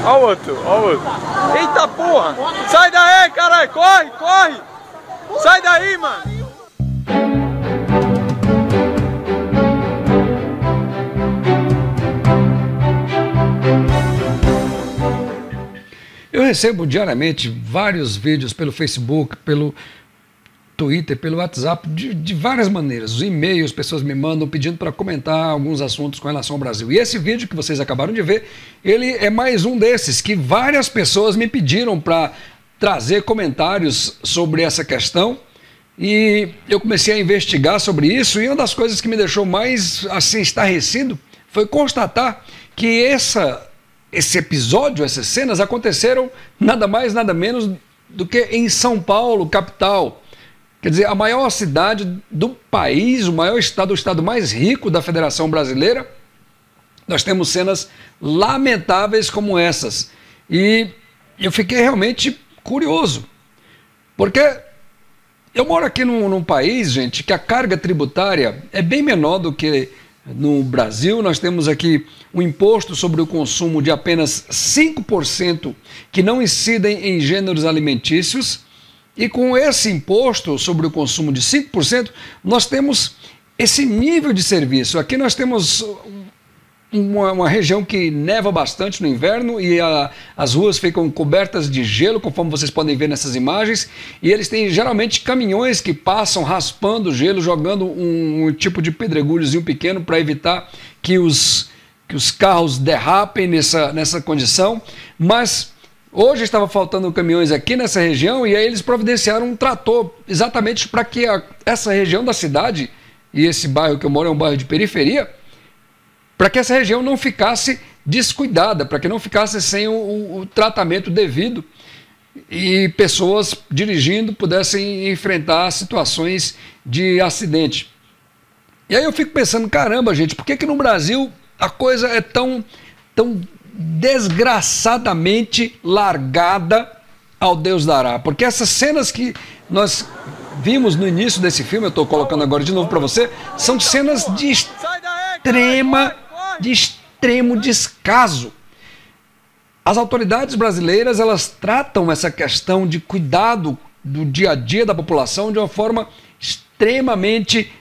Ó o outro, ó o outro. Eita porra! Sai daí, caralho! Corre, corre! Sai daí, mano! Eu recebo diariamente vários vídeos pelo Facebook, pelo Twitter, pelo WhatsApp, de várias maneiras. Os e-mails, pessoas me mandam pedindo para comentar alguns assuntos com relação ao Brasil. E esse vídeo que vocês acabaram de ver, ele é mais um desses, que várias pessoas me pediram para trazer comentários sobre essa questão. E eu comecei a investigar sobre isso, e uma das coisas que me deixou mais assim estarrecido foi constatar que esse episódio, essas cenas aconteceram nada mais, nada menos do que em São Paulo, capital. Quer dizer, a maior cidade do país, o maior estado, o estado mais rico da Federação Brasileira. Nós temos cenas lamentáveis como essas. E eu fiquei realmente curioso, porque eu moro aqui num país, gente, que a carga tributária é bem menor do que no Brasil. Nós temos aqui um imposto sobre o consumo de apenas 5% que não incidem em gêneros alimentícios. E com esse imposto sobre o consumo de 5%, nós temos esse nível de serviço. Aqui nós temos uma região que neva bastante no inverno e as ruas ficam cobertas de gelo, conforme vocês podem ver nessas imagens. E eles têm geralmente caminhões que passam raspando o gelo, jogando um tipo de pedregulhozinho pequeno para evitar que os carros derrapem nessa condição. Mas hoje estava faltando caminhões aqui nessa região e aí eles providenciaram um trator exatamente para que essa região da cidade, e esse bairro que eu moro é um bairro de periferia, para que essa região não ficasse descuidada, para que não ficasse sem o tratamento devido e pessoas dirigindo pudessem enfrentar situações de acidente. E aí eu fico pensando, caramba, gente, por que no Brasil a coisa é tão desgraçadamente largada ao Deus dará? Porque essas cenas que nós vimos no início desse filme, eu estou colocando agora de novo para você, são cenas de extremo descaso. As autoridades brasileiras, elas tratam essa questão de cuidado do dia a dia da população de uma forma extremamente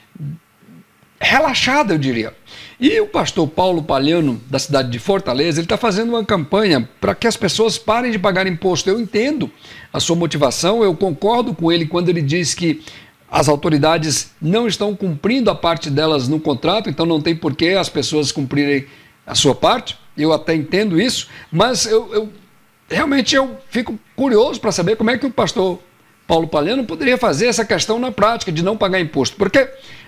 relaxada, eu diria. E o pastor Paulo Palhano, da cidade de Fortaleza, ele está fazendo uma campanha para que as pessoas parem de pagar imposto. Eu entendo a sua motivação, eu concordo com ele quando ele diz que as autoridades não estão cumprindo a parte delas no contrato, então não tem por que as pessoas cumprirem a sua parte. Eu até entendo isso, mas realmente eu fico curioso para saber como é que o pastor Paulo Palhano poderia fazer essa questão na prática de não pagar imposto, porque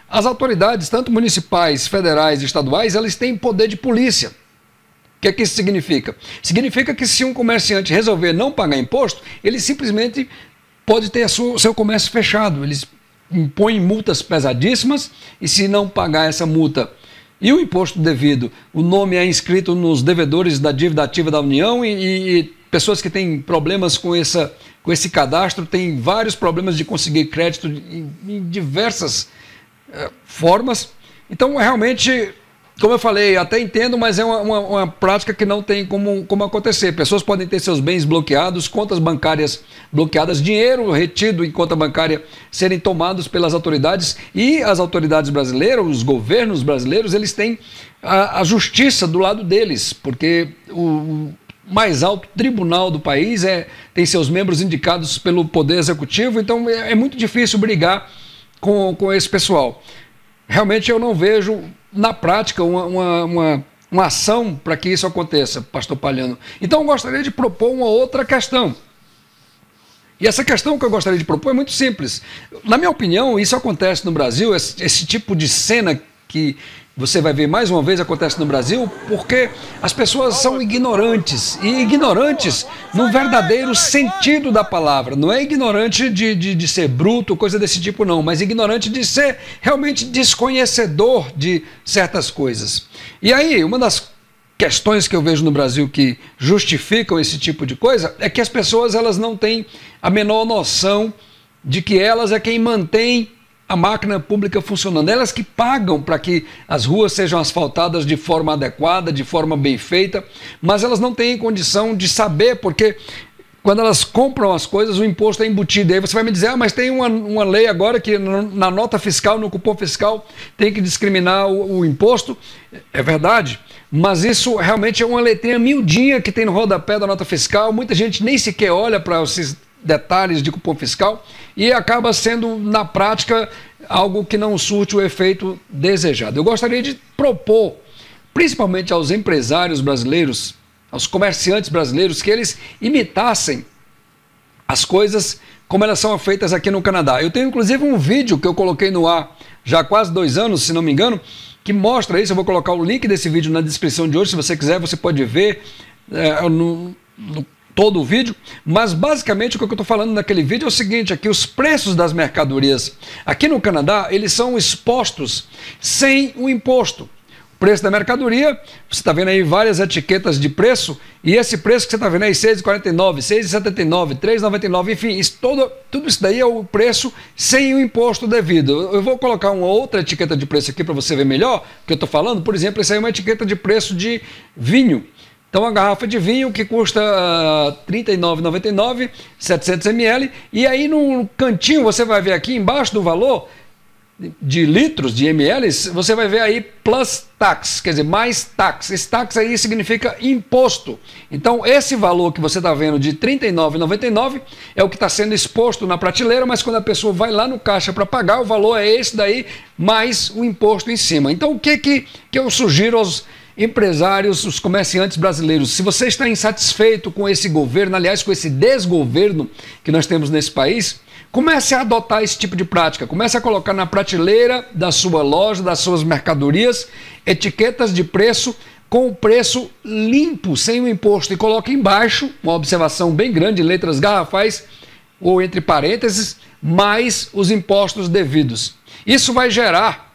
as autoridades, tanto municipais, federais e estaduais, elas têm poder de polícia. O que é que isso significa? Significa que se um comerciante resolver não pagar imposto, ele simplesmente pode ter o seu comércio fechado. Eles impõem multas pesadíssimas e se não pagar essa multa e o imposto devido, o nome é inscrito nos devedores da dívida ativa da União e pessoas que têm problemas com esse cadastro têm vários problemas de conseguir crédito em diversas formas. Então, realmente, como eu falei, até entendo, mas é uma prática que não tem como acontecer. Pessoas podem ter seus bens bloqueados, contas bancárias bloqueadas, dinheiro retido em conta bancária serem tomados pelas autoridades, e as autoridades brasileiras, os governos brasileiros, eles têm a justiça do lado deles, porque o mais alto tribunal do país tem seus membros indicados pelo Poder Executivo, então é muito difícil brigar com esse pessoal. Realmente eu não vejo na prática uma ação para que isso aconteça, pastor Palhano. Então eu gostaria de propor uma outra questão. E essa questão que eu gostaria de propor é muito simples. Na minha opinião, isso acontece no Brasil, esse tipo de cena que você vai ver mais uma vez acontece no Brasil, porque as pessoas são ignorantes, e ignorantes no verdadeiro sentido da palavra. Não é ignorante de ser bruto, coisa desse tipo não, mas ignorante de ser realmente desconhecedor de certas coisas. E aí, uma das questões que eu vejo no Brasil que justificam esse tipo de coisa é que as pessoas elas não têm a menor noção de que elas é quem mantém a máquina pública funcionando. Elas que pagam para que as ruas sejam asfaltadas de forma adequada, de forma bem feita, mas elas não têm condição de saber, porque quando elas compram as coisas, o imposto é embutido. Aí você vai me dizer, mas tem uma lei agora que na nota fiscal, no cupom fiscal, tem que discriminar o imposto. É verdade, mas isso realmente é uma letrinha miudinha que tem no rodapé da nota fiscal. Muita gente nem sequer olha para esses detalhes de cupom fiscal e acaba sendo, na prática, algo que não surte o efeito desejado. Eu gostaria de propor, principalmente aos empresários brasileiros, aos comerciantes brasileiros, que eles imitassem as coisas como elas são feitas aqui no Canadá. Eu tenho inclusive um vídeo que eu coloquei no ar já há quase 2 anos, se não me engano, que mostra isso. Eu vou colocar o link desse vídeo na descrição de hoje, se você quiser você pode ver todo o vídeo, mas basicamente o que eu estou falando naquele vídeo é o seguinte, é que os preços das mercadorias aqui no Canadá, eles são expostos sem o imposto. Preço da mercadoria, você está vendo aí várias etiquetas de preço, e esse preço que você está vendo aí, R$6,49, R$6,79, R$3,99, enfim, tudo isso daí é o preço sem o imposto devido. Eu vou colocar uma outra etiqueta de preço aqui para você ver melhor o que eu estou falando. Por exemplo, essa aí é uma etiqueta de preço de vinho. Então, a garrafa de vinho que custa R$39,99, 700 ml, e aí no cantinho você vai ver aqui embaixo do valor de litros, de ml, você vai ver aí plus tax, quer dizer, mais tax. Esse tax aí significa imposto. Então, esse valor que você está vendo de R$39,99 é o que está sendo exposto na prateleira, mas quando a pessoa vai lá no caixa para pagar, o valor é esse daí, mais o imposto em cima. Então, o que eu sugiro aos empresários, os comerciantes brasileiros? Se você está insatisfeito com esse governo, aliás, com esse desgoverno que nós temos nesse país, comece a adotar esse tipo de prática. Comece a colocar na prateleira da sua loja, das suas mercadorias, etiquetas de preço com o preço limpo, sem o imposto. E coloque embaixo uma observação bem grande, em letras garrafais ou entre parênteses, mais os impostos devidos. Isso vai gerar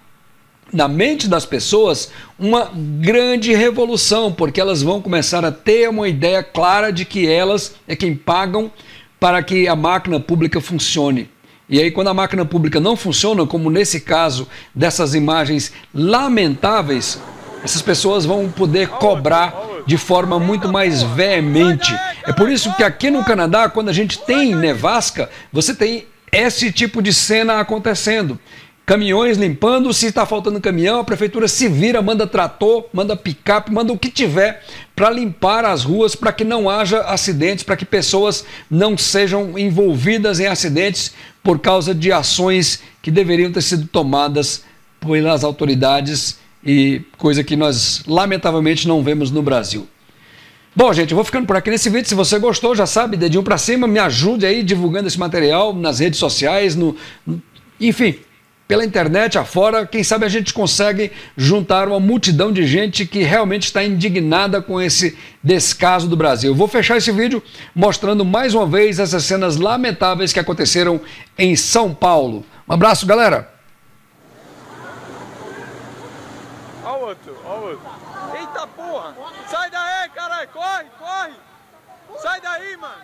na mente das pessoas uma grande revolução, porque elas vão começar a ter uma ideia clara de que elas é quem pagam para que a máquina pública funcione. E aí, quando a máquina pública não funciona, como nesse caso dessas imagens lamentáveis, essas pessoas vão poder cobrar de forma muito mais veemente. É por isso que aqui no Canadá, quando a gente tem nevasca, você tem esse tipo de cena acontecendo. Caminhões limpando, se está faltando caminhão, a prefeitura se vira, manda trator, manda picape, manda o que tiver para limpar as ruas, para que não haja acidentes, para que pessoas não sejam envolvidas em acidentes por causa de ações que deveriam ter sido tomadas pelas autoridades, e coisa que nós lamentavelmente não vemos no Brasil. Bom, gente, eu vou ficando por aqui nesse vídeo. Se você gostou, já sabe, dedinho para cima, me ajude aí divulgando esse material nas redes sociais, enfim, pela internet afora. Quem sabe a gente consegue juntar uma multidão de gente que realmente está indignada com esse descaso do Brasil. Eu vou fechar esse vídeo mostrando mais uma vez essas cenas lamentáveis que aconteceram em São Paulo. Um abraço, galera! Ó o outro, ó o outro. Eita porra! Sai daí, caralho! Corre, corre! Sai daí, mano!